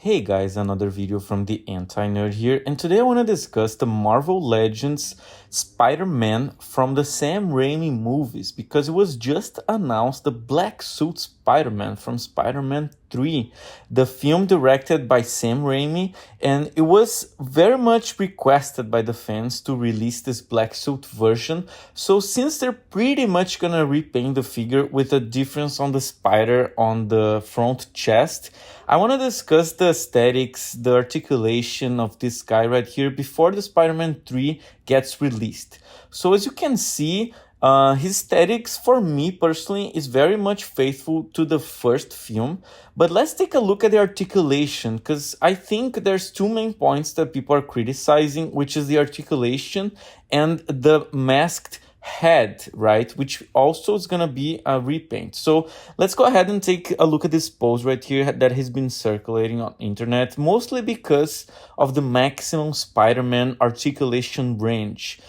Hey guys, another video from the Anti-Nerd here, and today I want to discuss the Marvel Legends Spider-Man from the Sam Raimi movies because it was just announced the Black Suit Spider-Man from Spider-Man 3, the film directed by Sam Raimi, and it was very much requested by the fans to release this Black Suit version. So since they're pretty much gonna repaint the figure with a difference on the spider on the front chest, I want to discuss the aesthetics, the articulation of this guy right here before the Spider-Man 3 gets released. So as you can see, his aesthetics for me personally is very much faithful to the first film. But let's take a look at the articulation, because I think there's two main points that people are criticizing, which is the articulation and the masked head, right, which also is gonna be a repaint. So let's go ahead and take a look at this pose right here that has been circulating on internet, mostly because of the maximum Spider-Man articulation range.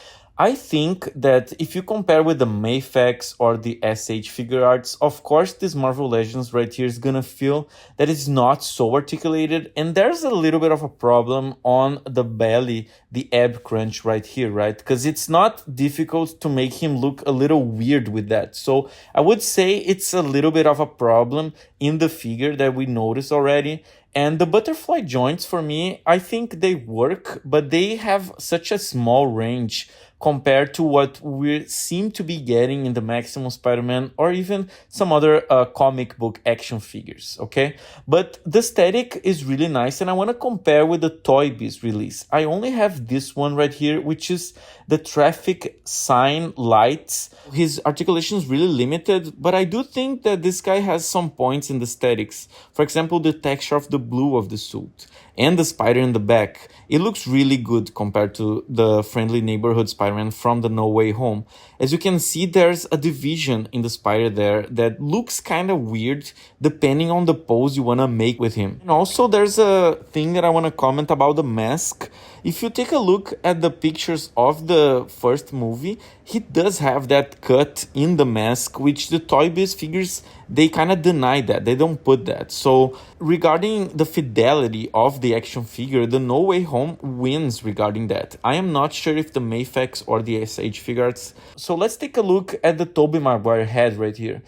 I think that if you compare with the Mayfax or the SH figure arts, of course this Marvel Legends right here is gonna feel that it's not so articulated, and there's a little bit of a problem on the belly, the ab crunch right here, right? Because it's not difficult to make him look a little weird with that. So I would say it's a little bit of a problem in the figure that we noticed already. And the butterfly joints for me, I think they work, but they have such a small range compared to what we seem to be getting in the Maximum Spider-Man or even some other comic book action figures, okay? But the aesthetic is really nice, and I want to compare with the Toy Biz release. I only have this one right here, which is the traffic sign lights. His articulation is really limited, but I do think that this guy has some points in the aesthetics. For example, the texture of the blue of the suit and the spider in the back. It looks really good compared to the Friendly Neighborhood Spider-Man from the No Way Home. As you can see, there's a division in the spider there that looks kind of weird depending on the pose you want to make with him. And also there's a thing that I want to comment about the mask. If you take a look at the pictures of the first movie, he does have that cut in the mask, which the Toy Biz figures, they kind of deny that. They don't put that. So regarding the fidelity of the action figure, the No Way Home wins regarding that. I am not sure if the Mayfax or the SH figure arts. So let's take a look at the Tobey Maguire head right here.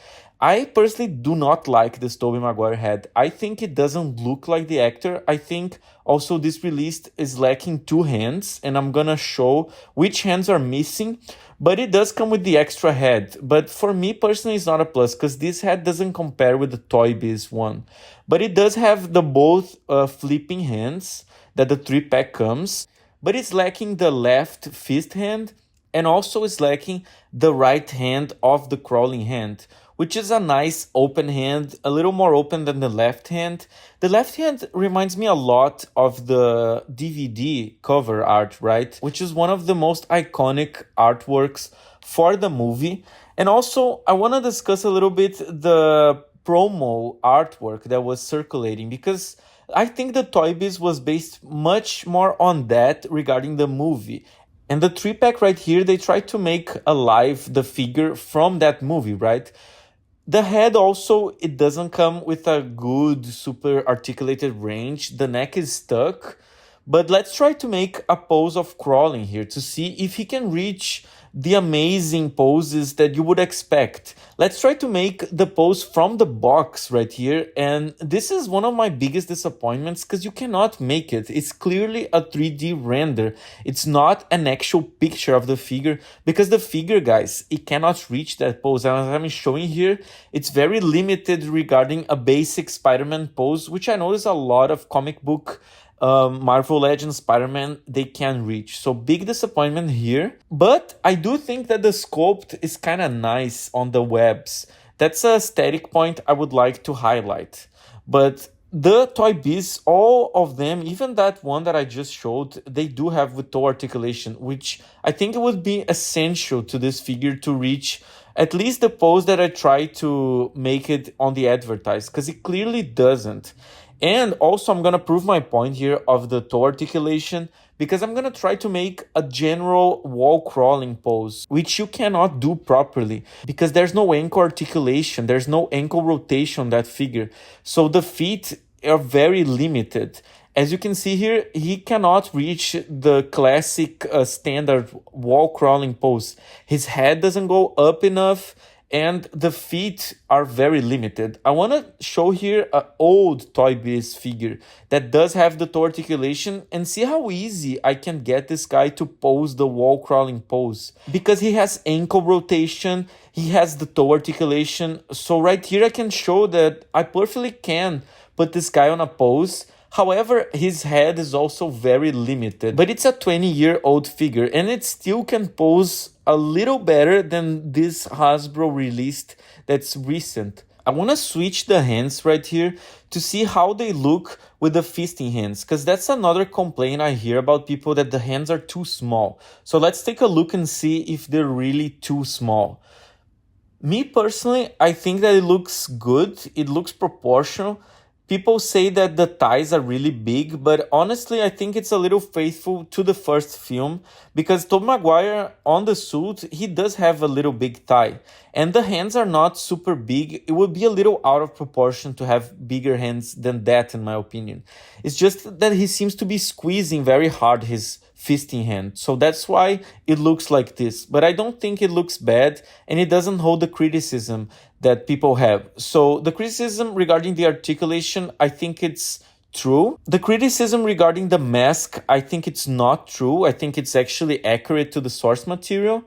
I personally do not like this Tobey Maguire head. I think it doesn't look like the actor. I think also this release is lacking two hands, and I'm gonna show which hands are missing, but it does come with the extra head. But for me personally, it's not a plus because this head doesn't compare with the Toy Biz one. But it does have the both flipping hands that the 3-pack comes, but it's lacking the left fist hand, and also is lacking the right hand of the crawling hand, which is a nice open hand, a little more open than the left hand. The left hand reminds me a lot of the DVD cover art, right? Which is one of the most iconic artworks for the movie. And also, I want to discuss a little bit the promo artwork that was circulating, because I think the Toy Biz was based much more on that regarding the movie. And the 3-pack right here, they tried to make alive the figure from that movie, right? The head also, it doesn't come with a good, super articulated range. The neck is stuck. But let's try to make a pose of crawling here to see if he can reach the amazing poses that you would expect. Let's try to make the pose from the box right here. And this is one of my biggest disappointments because you cannot make it. It's clearly a 3D render. It's not an actual picture of the figure, because the figure, guys, it cannot reach that pose. As I'm showing here, it's very limited regarding a basic Spider-Man pose, which I notice a lot of comic book Marvel Legends Spider-Man, they can reach. So big disappointment here. But I do think that the sculpt is kind of nice on the webs. That's a aesthetic point I would like to highlight. But the Toy Biz, all of them, even that one that I just showed, they do have with toe articulation, which I think it would be essential to this figure to reach at least the pose that I try to make it on the advertise, because it clearly doesn't. And also, I'm going to prove my point here of the toe articulation, because I'm going to try to make a general wall crawling pose, which you cannot do properly because there's no ankle articulation, there's no ankle rotation on that figure. So the feet, are very limited. As you can see here, he cannot reach the classic standard wall crawling pose. His head doesn't go up enough, and the feet are very limited. I want to show here an old Toy Biz figure that does have the toe articulation, and see how easy I can get this guy to pose the wall crawling pose. Because he has ankle rotation, he has the toe articulation, so right here I can show that I perfectly can put this guy on a pose. However, his head is also very limited, but it's a 20-year-old figure and it still can pose a little better than this Hasbro released that's recent. I want to switch the hands right here to see how they look with the fisting hands, because that's another complaint I hear about people, that the hands are too small. So let's take a look and see if they're really too small. Me personally, I think that it looks good, it looks proportional. People say that the thighs are really big, but honestly, I think it's a little faithful to the first film, because Tobey Maguire on the suit, he does have a little big thigh, and the hands are not super big. It would be a little out of proportion to have bigger hands than that, in my opinion. It's just that he seems to be squeezing very hard his fisting hand, so that's why it looks like this. But I don't think it looks bad, and it doesn't hold the criticism that people have. So the criticism regarding the articulation, I think it's true. The criticism regarding the mask, I think it's not true. I think it's actually accurate to the source material.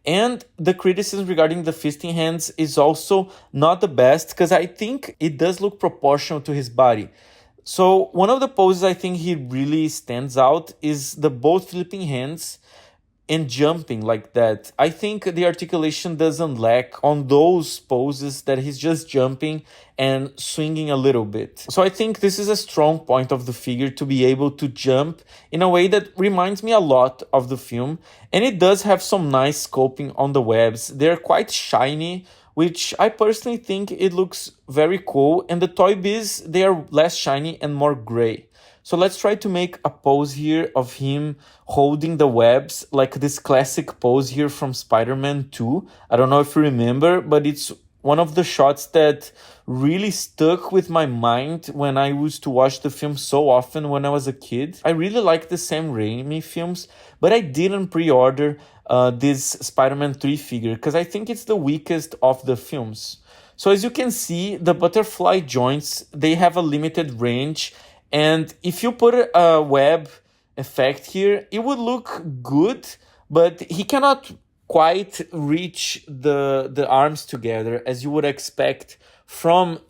And the criticism regarding the fisting hands is also not the best, because I think it does look proportional to his body. So one of the poses I think he really stands out is the both flipping hands and jumping like that. I think the articulation doesn't lack on those poses, that he's just jumping and swinging a little bit. So I think this is a strong point of the figure, to be able to jump in a way that reminds me a lot of the film. And it does have some nice sculpting on the webs. They're quite shiny, which I personally think it looks very cool. And the Toy Biz, they are less shiny and more gray. So let's try to make a pose here of him holding the webs, like this classic pose here from Spider-Man 2. I don't know if you remember, but it's one of the shots that really stuck with my mind when I used to watch the film so often when I was a kid. I really like the Sam Raimi films, but I didn't pre-order this Spider-Man 3 figure because I think it's the weakest of the films. So as you can see, the butterfly joints, they have a limited range. And if you put a web effect here, it would look good, but he cannot quite reach the arms together as you would expect from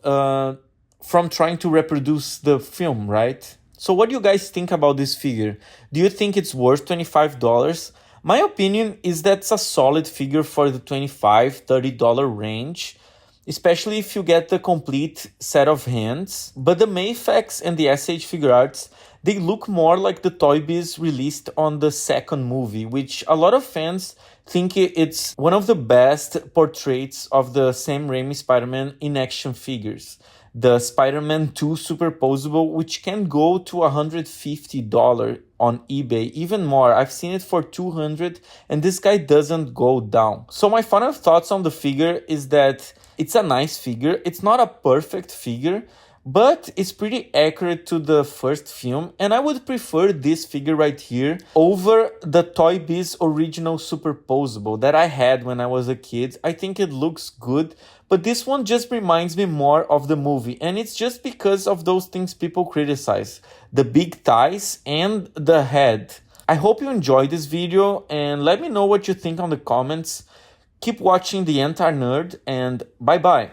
trying to reproduce the film, right? So what do you guys think about this figure? Do you think it's worth $25? My opinion is that's a solid figure for the $25, $30 range, especially if you get the complete set of hands. But the Mayfax and the SH Figure Arts, they look more like the Toy Biz released on the second movie, which a lot of fans think it's one of the best portraits of the Sam Raimi Spider-Man in action figures. The Spider-Man 2 Superposable, which can go to $150 on eBay, even more. I've seen it for $200, and this guy doesn't go down. So my final thoughts on the figure is that it's a nice figure. It's not a perfect figure, but it's pretty accurate to the first film, and I would prefer this figure right here over the Toy Biz original Superposable that I had when I was a kid. I think it looks good, but this one just reminds me more of the movie, and it's just because of those things people criticize: the big thighs and the head. I hope you enjoyed this video, and let me know what you think on the comments. Keep watching The Anti-Nerd, and bye-bye.